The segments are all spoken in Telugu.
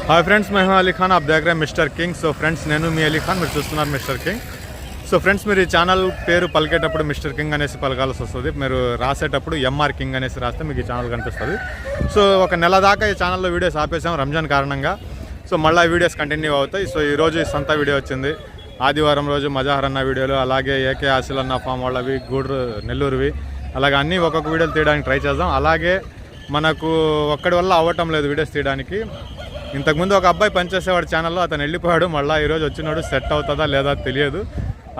हाय फ्रेंड्स, मैं हूं अली खान। आप देख रहे हैं मिस्टर किंग। सो फ्रेंड्स, నేను మీ అలీ ఖాన్, మీరు చూస్తున్నారు మిస్టర్ కింగ్. సో ఫ్రెండ్స్, మీరు ఈ ఛానల్ పేరు పలికేటప్పుడు మిస్టర్ కింగ్ అనేసి పలకాల్సి వస్తుంది. మీరు రాసేటప్పుడు ఎంఆర్ కింగ్ అనేసి రాస్తే మీకు ఈ ఛానల్ కనిపిస్తుంది. సో ఒక నెల దాకా ఈ ఛానల్లో వీడియోస్ ఆపేసాం రంజాన్ కారణంగా. సో మళ్ళీ వీడియోస్ కంటిన్యూ అవుతాయి. సో ఈరోజు ఈ సంత వీడియో వచ్చింది. ఆదివారం రోజు మజాహర్ అన్న వీడియోలు, అలాగే ఏకే ఆసిల్ అన్న ఫామ్ వాళ్ళవి, గూడూరు నెల్లూరువి, అలాగే అన్నీ ఒక్కొక్క వీడియోలు తీయడానికి ట్రై చేద్దాం. అలాగే మనకు ఒక్కడి వల్ల అవ్వటం లేదు వీడియోస్ తీయడానికి. ఇంతకుముందు ఒక అబ్బాయి పనిచేసేవాడు ఛానల్లో, అతను వెళ్ళిపోయాడు. మళ్ళీ ఈరోజు వచ్చినాడు. సెట్ అవుతుందా లేదా తెలియదు.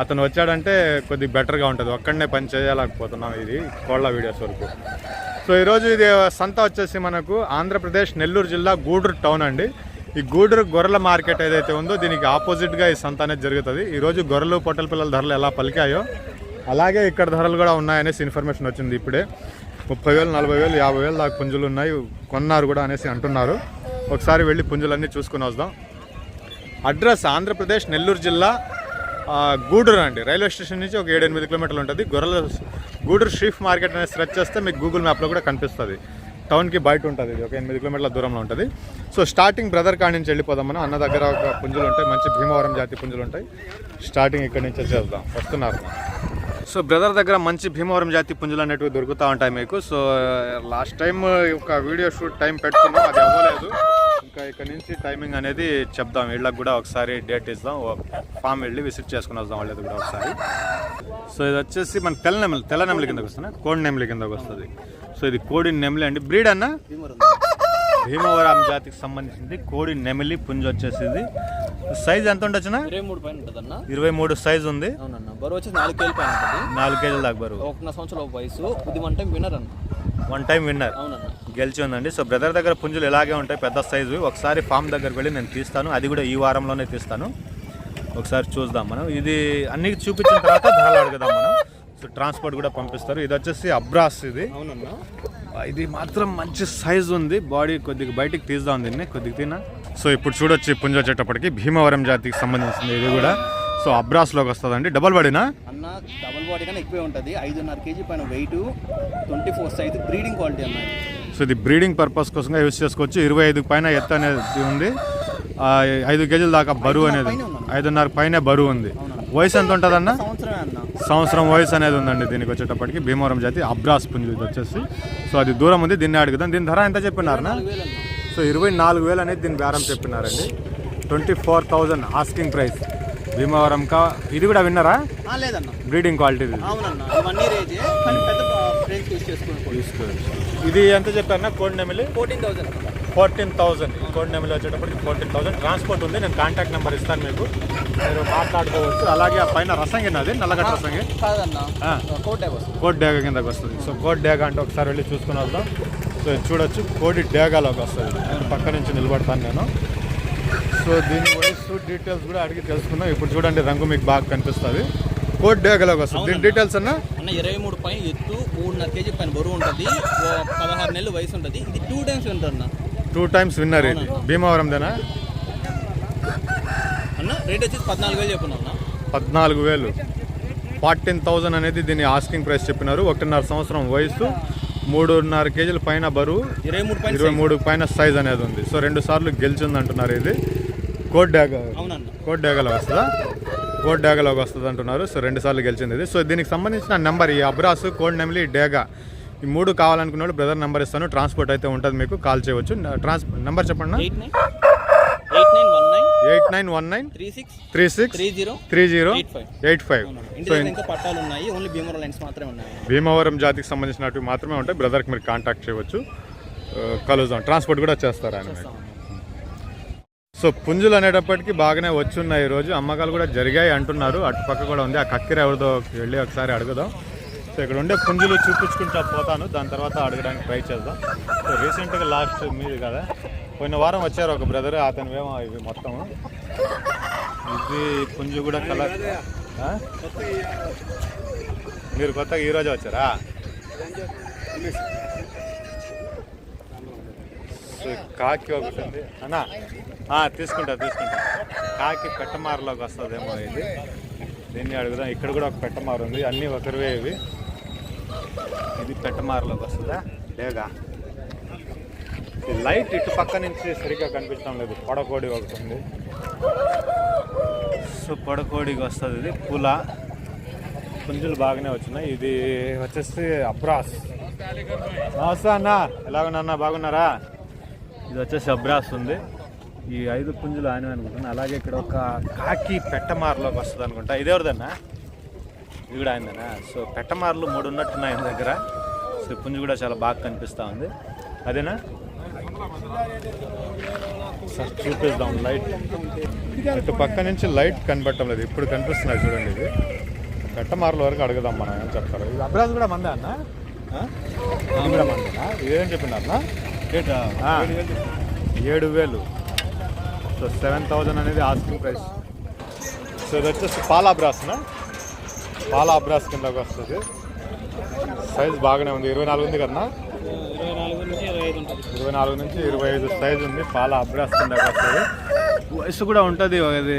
అతను వచ్చాడంటే కొద్దిగా బెటర్గా ఉంటుంది. ఒక్కడనే పని చేయలేకపోతున్నాం ఇది కోళ్ళ వీడియోస్ వరకు. సో ఈరోజు ఇది సంత వచ్చేసి మనకు ఆంధ్రప్రదేశ్ నెల్లూరు జిల్లా గూడూరు టౌన్ అండి. ఈ గూడూరు గొర్రెల మార్కెట్ ఏదైతే ఉందో దీనికి ఆపోజిట్గా ఈ సంత అనేది జరుగుతుంది. ఈరోజు గొర్రెలు పొట్టల పిల్లల ధరలు ఎలా పలికాయో అలాగే ఇక్కడ ధరలు కూడా ఉన్నాయనేసి ఇన్ఫర్మేషన్ వచ్చింది ఇప్పుడే. 30,000, 40,000, 50,000 దాకా పుంజులు ఉన్నాయి, కొన్నారు కూడా అనేసి అంటున్నారు. ఒకసారి వెళ్ళి పుంజులన్నీ చూసుకుని వద్దాం. అడ్రస్ ఆంధ్రప్రదేశ్ నెల్లూరు జిల్లా గూడూరు అండి. రైల్వే స్టేషన్ నుంచి ఒక 7-8 కిలోమీటర్లు ఉంటుంది. గూడూరు షీఫ్ మార్కెట్ అనేది సెర్చ్ చేస్తే మీకు గూగుల్ మ్యాప్లో కూడా కనిపిస్తుంది. టౌన్కి బయట ఉంటుంది. ఇది ఒక 8 కిలోమీటర్ల దూరంలో ఉంటుంది. సో స్టార్టింగ్ బ్రదర్ కాడి నుంచి వెళ్ళిపోదాం. మనం అన్న దగ్గర ఒక పుంజులు ఉంటాయి, మంచి భీమవరం జాతి పుంజులు ఉంటాయి. స్టార్టింగ్ ఇక్కడి నుంచి చేద్దాం. వస్తున్నారు. సో బ్రదర్ దగ్గర మంచి భీమవరం జాతి పుంజులు అనేటివి దొరుకుతూ ఉంటాయి మీకు. సో లాస్ట్ టైం ఒక వీడియో షూట్ టైం పెట్టుకున్నాం, అది అవ్వలేదు. ఇంకా ఇక్కడ నుంచి టైమింగ్ అనేది చెప్దాం. వీళ్ళకి కూడా ఒకసారి డేట్ ఇద్దాం. ఫామ్ వెళ్ళి విజిట్ చేసుకుని వద్దాం వాళ్ళది కూడా ఒకసారి. సో ఇది వచ్చేసి మన తెల్ల నెమలి కిందకి వస్తుంది, కోడి నెమలి కిందకి వస్తుంది. సో ఇది కోడి నెమలి అండి. బ్రీడ్ అన్న భీమవరం జాతికి సంబంధించింది కోడి నెమలి పుంజు వచ్చేసి. ఇది సైజ్ ఎంత ఉండొచ్చునా? 23 సైజ్ ఉంది. బరువు వచ్చి 4 కేజీల పైన ఉంటుంది. 4 కేజీల దాకా బరువు. 1 సంవత్సరం వయసు. ఇది వన్ టైం విన్నర్ అన్న. వన్ టైం విన్నర్ గెలిచి ఉందండి. సో బ్రదర్ దగ్గర పుంజులు ఇలాగే ఉంటాయి, పెద్ద సైజు. ఒకసారి ఫామ్ దగ్గరికి వెళ్ళి నేను తీస్తాను, అది కూడా ఈ వారంలోనే తీస్తాను. ఒకసారి చూద్దాం మనం. ఇది అన్ని చూపించిన తర్వాత ధరలు అడుగుదాం మనం. సో ట్రాన్స్పోర్ట్ కూడా పంపిస్తారు. ఇది వచ్చేసి అబ్రాస్. ఇది ఇది మాత్రం మంచి సైజు ఉంది. బాడీ కొద్దిగా బయటికి తీద్దాం దీన్ని, కొద్దిగా తిన్నా. సో ఇప్పుడు చూడొచ్చు పుంజు వచ్చేటప్పటికి భీమవరం జాతికి సంబంధించింది ఇది కూడా. సో అబ్రాస్లోకి వస్తుందండి. డబల్ బాడీనా అన్న? డబల్ బాడీ కన్నా ఎక్కువే ఉంటుంది. 5.5 కేజీ పైన వెయిట్, 24 సైజ్, బ్రీడింగ్ క్వాలిటీ అన్నది. సో ఇది బ్రీడింగ్ పర్పస్ కోసంగా యూజ్ చేసుకోవచ్చు. 25 పైన ఎత్తు అనేది ఉంది. 5 కేజీల దాకా బరువు అనేది, 5.5 పైన బరువు ఉంది. వయసు ఎంత ఉంటుంది అన్న? సంవత్సరం వయసు అనేది ఉందండి దీనికి వచ్చేటప్పటికి. భీమవరం జాతి అబ్రాస్ పుంజు ఇది వచ్చేసి. సో అది దూరం ఉంది, దీన్ని అడుగుదాం. దీని ధర ఎంత చెప్పినారన్నా? సో 24,000 అనేది దీని బేరం చెప్పినారండి. 24,000 ఆస్కింగ్ ప్రైస్. భీమవరం కా ఇది కూడా విన్నరా? లేదన్న, బ్రీడింగ్ క్వాలిటీ. ఇది ఎంత చెప్పారన్నా? కోడి నెమలి 14,000. కోడి నెమలి వచ్చేటప్పటికి 14,000. ట్రాన్స్పోర్ట్ ఉంది. నేను కాంటాక్ట్ నెంబర్ ఇస్తాను మీకు, మీరు మాట్లాడుకోవచ్చు. అలాగే ఆ పైన రసంగి అది నల్లగడ్డ రసంగి కోడి డేగ కిందకి వస్తుంది. సో కోడి డేగ అంటే ఒకసారి వెళ్ళి చూసుకుని వద్దాం. సో చూడొచ్చు కోడి డేగాలోకి వస్తుంది. పక్క నుంచి నిలబడతాను నేను. సో దీని వయసు డీటెయిల్స్ కూడా అడిగి తెలుసుకున్నాం. ఇప్పుడు చూడండి, రంగు మీకు బాగా కనిపిస్తుంది. కోడి డేగలోకి వస్తుంది. దీని డీటెయిల్స్ అన్న 23 పైన ఎత్తు, 3.5 కేజీ పైన బరువు ఉంటుంది, 16 నెలలు వయసు ఉంటుంది. ఇది 2 టైమ్స్ విన్నర్ అన్న. 2 టైమ్స్ విన్నర్. ఇది భీమవరందేనా అన్న? రేట్ వచ్చేసి 14,000 చెప్పున్నా. 14,000. 14,000 అనేది దీని ఆస్కింగ్ ప్రైస్ చెప్పినారు. 1.5 సంవత్సరం వయసు, 3.5 కేజీల పైన బరువు, 23 పైన సైజ్ అనేది ఉంది. సో 2 సార్లు గెలిచింది అంటున్నారు. ఇది కోడి డేగలో వస్తుందా? కోడి డేగలోకి వస్తుంది అంటున్నారు. సో 2 సార్లు గెలిచింది ఇది. సో దీనికి సంబంధించిన నెంబర్, ఈ అబ్రాస్, కోడి నెమలి, డేగా, ఈ 3 కావాలనుకున్న వాళ్ళు బ్రదర్ నెంబర్ ఇస్తాను. ట్రాన్స్పోర్ట్ అయితే ఉంటుంది, మీకు కాల్ చేయవచ్చు. నెంబర్ చెప్పండి. 8919 363085. భీమవరం జాతికి సంబంధించినవి మాత్రమే ఉంటాయి. బ్రదర్కి మీరు కాంటాక్ట్ చేయవచ్చు, కలుద్దాం. ట్రాన్స్పోర్ట్ కూడా చేస్తారు ఆయన. సో పుంజులు అనేటప్పటికీ బాగానే వచ్చున్నాయి ఈరోజు. అమ్మకాలు కూడా జరిగాయి అంటున్నారు. అటుపక్క కూడా ఉంది. ఆ కక్కిర ఎవరితో వెళ్ళి ఒకసారి అడుగుదాం. సో ఇక్కడ ఉండే పుంజులు చూపించుకుంటా పోతాను, దాని తర్వాత అడగడానికి ట్రై చేద్దాం. సో రీసెంట్గా లాస్ట్ మీది కదా, పోయిన వారం వచ్చారు ఒక బ్రదర్, అతను ఏమో ఇవి మొత్తం ఇది పుంజు కూడా కలర్. మీరు కొత్తగా ఈరోజు వచ్చారా? కాకి ఒకటి ఉంది అన్నా, తీసుకుంటా. కాకి పెట్టమారులోకి వస్తుందేమో ఇది. దీన్ని అడుగుదాం. ఇక్కడ కూడా ఒక పెట్టమారు ఉంది, అన్నీ ఒకరివే ఇవి. ఇది పెట్టమారులోకి వస్తుందా? లేగా ఈ లైట్ ఇటు పక్క నుంచి సరిగ్గా కనిపించడం లేదు. పొడకోడి ఒకటి ఉంది. సో పొడకోడికి వస్తుంది ఇది. పుల పుంజులు బాగానే వచ్చినాయి. ఇది వచ్చేసి అబ్రాస్. నమస్తే అన్న, ఎలాగున్నా? బాగున్నారా? ఇది వచ్చేసి అబ్రాస్ ఉంది. ఈ 5 పుంజులు ఆయన అనుకుంటున్నాను. అలాగే ఇక్కడ ఒక కాకి పెట్టమారులోకి వస్తుంది అనుకుంటా. ఇది ఎవరిదన్నా? ఇది కూడా ఆయనదేనా? సో పెట్టమారులు 3 ఉన్నట్టున్నాయి ఆయన దగ్గర. సో పుంజు కూడా చాలా బాగా కనిపిస్తూ ఉంది. అదేనా? సార్ చూపిద్దాం. లైట్ ఇటు పక్క నుంచి లైట్ కనబడటం లేదు, ఇప్పుడు కనిపిస్తున్నాయి చూడండి. ఇది పెట్టమారుల వరకు అడుగుదాం మనం, ఏం చెప్తారు. ఇది అబ్రాస్ కూడా మందే అన్న? ఇది కూడా మందేనా? ఇదేం చెప్పినారన్నా? 7,000. సో 7,000 అనేది ఆస్కింగ్ ప్రైస్. సో ఇది వచ్చేసి పాల అబ్రాస్నా? పాల అబ్రాస్ కిందకి వస్తుంది. సైజ్ బాగానే ఉంది. 24 ఉంది కదా? 24 నుంచి 25 సైజ్ ఉంది. పాల అబ్రాస్ కిందకి వస్తుంది. వయసు కూడా ఉంటుంది. అది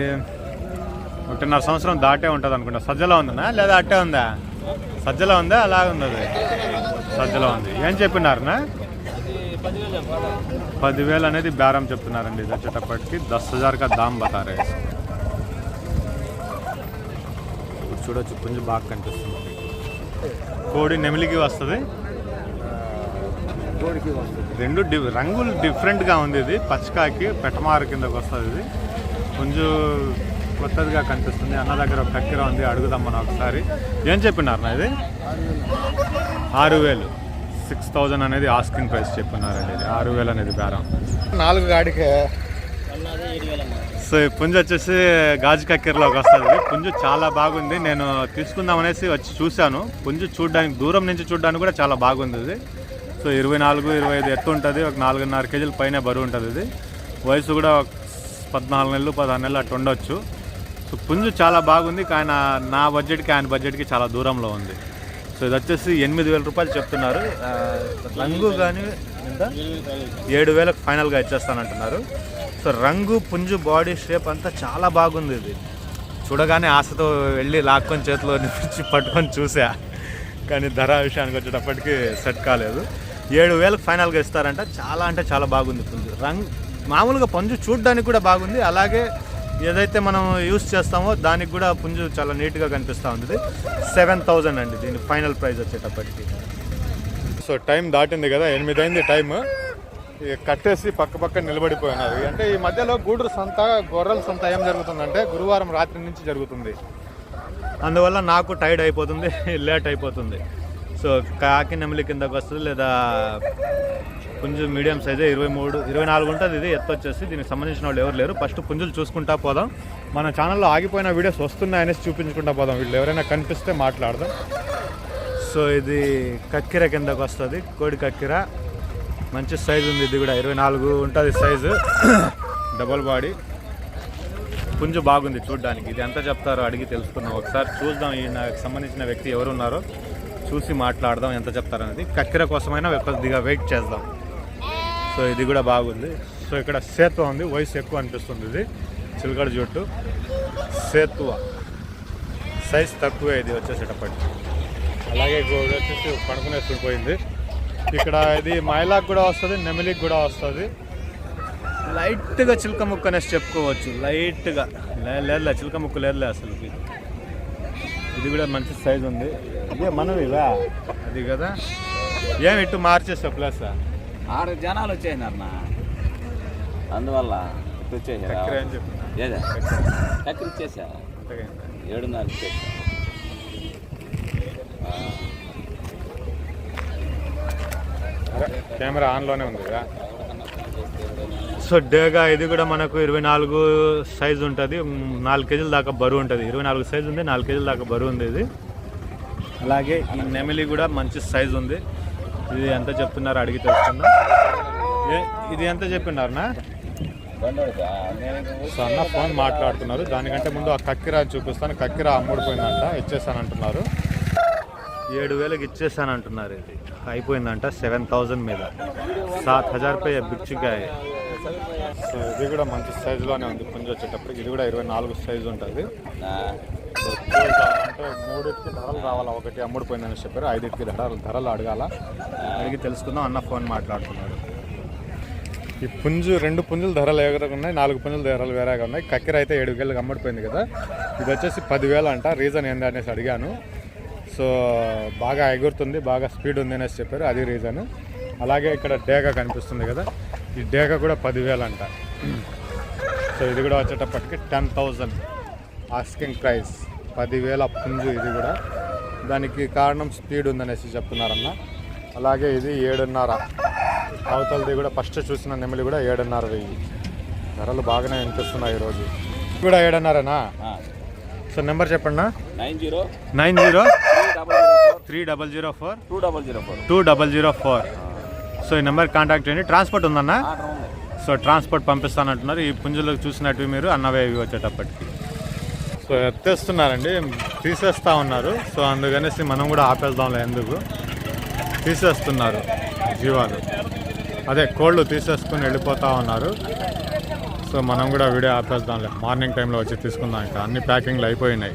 1.5 సంవత్సరం దాటే ఉంటుంది అనుకుంటా. సజ్జలో ఉందన్నా లేదా అట్టే ఉందా? సజ్జలో ఉందా? అలాగే ఉంది. అది సజ్జలో ఉంది. ఏం చెప్పినారనా? 10,000 అనేది బేరం చెప్తున్నారండి. ఇది వచ్చేటప్పటికి 10,000 కా దామ్ బతారే. ఇప్పుడు చూడొచ్చు, పుంజు బాగా కనిపిస్తుంది. కోడి నెమిలికి వస్తుంది. రెండు రంగులు డిఫరెంట్గా ఉంది. ఇది పచ్చకాకి పెట్టమారు కిందకి వస్తుంది. ఇది పుంజు కొత్తదిగా కనిపిస్తుంది. అన్న దగ్గర ఒక కక్కిర ఉంది, అడుగుదాం మనం ఒకసారి. ఏం చెప్పినారన్నా? ఇది 6,000. 6,000 అనేది ఆస్కింగ్ ప్రైస్ చెప్పినారండి. ఇది 6,000 అనేది బేరం. 4 గాడికే. సో ఈ పుంజు వచ్చేసి గాజు కక్కెరలోకి వస్తుంది. పుంజు చాలా బాగుంది. నేను తీసుకుందాం అనేసి వచ్చి చూశాను. పుంజు చూడడానికి, దూరం నుంచి చూడడానికి కూడా చాలా బాగుంది. ఇది సో 24-25 ఎత్తు ఉంటుంది. ఒక 4.5 కేజీల పైన బరువు ఉంటుంది. ఇది వయసు కూడా 14 నెలలు 16 నెలలు అట్టు ఉండొచ్చు. సో పుంజు చాలా బాగుంది. కానీ నా బడ్జెట్కి ఆయన బడ్జెట్కి చాలా దూరంలో ఉంది. సో ఇది వచ్చేసి 8,000 రూపాయలు చెప్తున్నారు. రంగు కానీ ఎంత? 7,000కి ఫైనల్గా ఇచ్చేస్తానంటున్నారు. సో రంగు, పుంజు, బాడీ షేప్ అంతా చాలా బాగుంది. ఇది చూడగానే ఆశతో వెళ్ళి లాక్కొని చేతిలో నిలిచి పట్టుకొని చూసా. కానీ ధర విషయానికి వచ్చేటప్పటికి సెట్ కాలేదు. 7,000కి ఫైనల్గా ఇస్తారంట. చాలా అంటే చాలా బాగుంది పుంజు. రంగు మామూలుగా పుంజు చూడడానికి కూడా బాగుంది. అలాగే ఏదైతే మనం యూస్ చేస్తామో దానికి కూడా పుంజు చాలా నీట్గా కనిపిస్తూ ఉంది. 7,000 అండి దీని ఫైనల్ ప్రైస్ వచ్చేటప్పటికి. సో టైం దాటింది కదా, 8 అయింది టైం. కట్టేసి పక్క నిలబడిపోయినారు. అంటే ఈ మధ్యలో గూడూరు సంత, గొర్రెల సంత ఏం జరుగుతుందంటే గురువారం రాత్రి నుంచి జరుగుతుంది. అందువల్ల నాకు టైర్డ్ అయిపోతుంది, లేట్ అయిపోతుంది. సో కాకి నెమిలి కిందకు వస్తుంది, లేదా పుంజు మీడియం సైజే 23-24 ఉంటుంది. ఇది ఎత్తు వచ్చేసి. దీనికి సంబంధించిన వాళ్ళు ఎవరు లేరు. ఫస్ట్ పుంజులు చూసుకుంటా పోదాం. మన ఛానల్లో ఆగిపోయిన వీడియోస్ వస్తున్నాయనేసి చూపించుకుంటా పోదాం. వీళ్ళు ఎవరైనా కనిపిస్తే మాట్లాడదాం. సో ఇది కక్కిర కిందకు వస్తుంది. కోడి కక్కిర మంచి సైజు ఉంది. ఇది కూడా 24 ఉంటుంది సైజు. Double body. పుంజు బాగుంది చూడడానికి. ఇది ఎంత చెప్తారో అడిగి తెలుసుకుందాం. ఒకసారి చూద్దాం. ఈ నాకు సంబంధించిన వ్యక్తి ఎవరున్నారో చూసి మాట్లాడదాం, ఎంత చెప్తారనేది. కక్కిర కోసమైనా కొద్దిగా వెయిట్ చేద్దాం. సో ఇది కూడా బాగుంది. సో ఇక్కడ సేతువ ఉంది. వయసు ఎక్కువ అనిపిస్తుంది. ఇది చిలకడ జుట్టు సేతువ. సైజ్ తక్కువే ఇది వచ్చేసేటప్పటికి. అలాగే వచ్చేసి పడుకునే పోయింది. ఇక్కడ ఇది మైలాకు కూడా వస్తుంది, నెమిలికి కూడా వస్తుంది. లైట్గా చిలక ముక్కు అనేసి చెప్పుకోవచ్చు. లైట్గా లేదు, చిలక ముక్కు లేదులే అసలుకి. ఇది కూడా మంచి సైజు ఉంది. ఇదే మనం ఇవా అది కదా. ఏమి ఇటు మార్చేస్తావు ప్లస్ 6 జనాలు వచ్చేసినారన్నా, అందువల్ల వచ్చేసా. ఏం చెప్పి చక్కెర ఇచ్చేసా. 7.5 ఇచ్చేసా. కెమెరా ఆన్లోనే ఉంది కదా. సో డేగా ఇది కూడా మనకు 24 సైజు ఉంటుంది. 4 కేజీల దాకా బరువు ఉంటుంది. 24 సైజు ఉంది, 4 కేజీల దాకా బరువు ఉంది ఇది. అలాగే ఈ నెమిలి కూడా మంచి సైజు ఉంది. ఇది ఎంత చెప్తున్నారు అడిగి తెలుసుకుందాం. ఇది ఎంత చెప్పినారనా? సో అన్న ఫోన్ మాట్లాడుతున్నారు. దానికంటే ముందు ఆ కక్కిరా చూపిస్తాను. కక్కిరా అమ్ముడిపోయిందంట, ఇచ్చేస్తానంటున్నారు. 7,000కి ఇచ్చేస్తానంటున్నారు. ఇది అయిపోయిందంట 7,000 మీద. 7,000 రూపాయ బిచ్చుకాయ. సో ఇది కూడా మంచి సైజులోనే ఉంది పుంజు వచ్చేటప్పటికి. ఇది కూడా 24 సైజు ఉంటుంది. అంటే 3కి ధరలు రావాలా, 1 అమ్ముడిపోయిందని చెప్పారు. 5కి ధరలు అడగాల. అడిగి తెలుసుకుందాం. అన్న ఫోన్ మాట్లాడుతున్నారు. ఈ పుంజు 2 పుంజుల ధరలు వేరేగా ఉన్నాయి, 4 పుంజుల ధరలు వేరేగా ఉన్నాయి. కక్కెర అయితే 7,000 అమ్మడిపోయింది కదా. ఇది వచ్చేసి 10,000 అంట. రీజన్ ఏంటి అనేసి అడిగాను. సో బాగా ఎగురుతుంది, బాగా స్పీడ్ ఉంది అనేసి చెప్పారు, అది రీజన్. అలాగే ఇక్కడ డేగ కనిపిస్తుంది కదా, ఈ డేగ కూడా 10,000 అంట. సో ఇది కూడా వచ్చేటప్పటికి 10,000 ఆస్కింగ్ ప్రైస్, 10,000 పుంజు. ఇది కూడా దానికి కారణం స్పీడ్ ఉందనేసి చెప్తున్నారన్న. అలాగే ఇది 7,500. అవతలది కూడా ఫస్ట్ చూసిన నెమిలి కూడా 7,500. ధరలు బాగానే వినిపిస్తున్నాయి ఈరోజు. కూడా 7,500నా? సో నెంబర్ చెప్పండి. 903004 సో ఈ నెంబర్ కాంటాక్ట్ చేయండి. ట్రాన్స్పోర్ట్ ఉందన్నా? సో ట్రాన్స్పోర్ట్ పంపిస్తానంటున్నారు. ఈ పుంజులకు చూసినట్టు మీరు అన్నవే ఇవి వచ్చేటప్పటికి. సో ఎత్తేస్తున్నారండి, తీసేస్తూ ఉన్నారు. సో అందుకనేసి మనం కూడా ఆపేద్దాంలే, ఎందుకు తీసేస్తున్నారు జీవాలు, అదే కోళ్ళు తీసేసుకుని వెళ్ళిపోతూ ఉన్నారు. సో మనం కూడా వీడియో ఆపేద్దాంలే, మార్నింగ్ టైంలో వచ్చి తీసుకుందాం. ఇంకా అన్ని ప్యాకింగ్లు అయిపోయినాయి.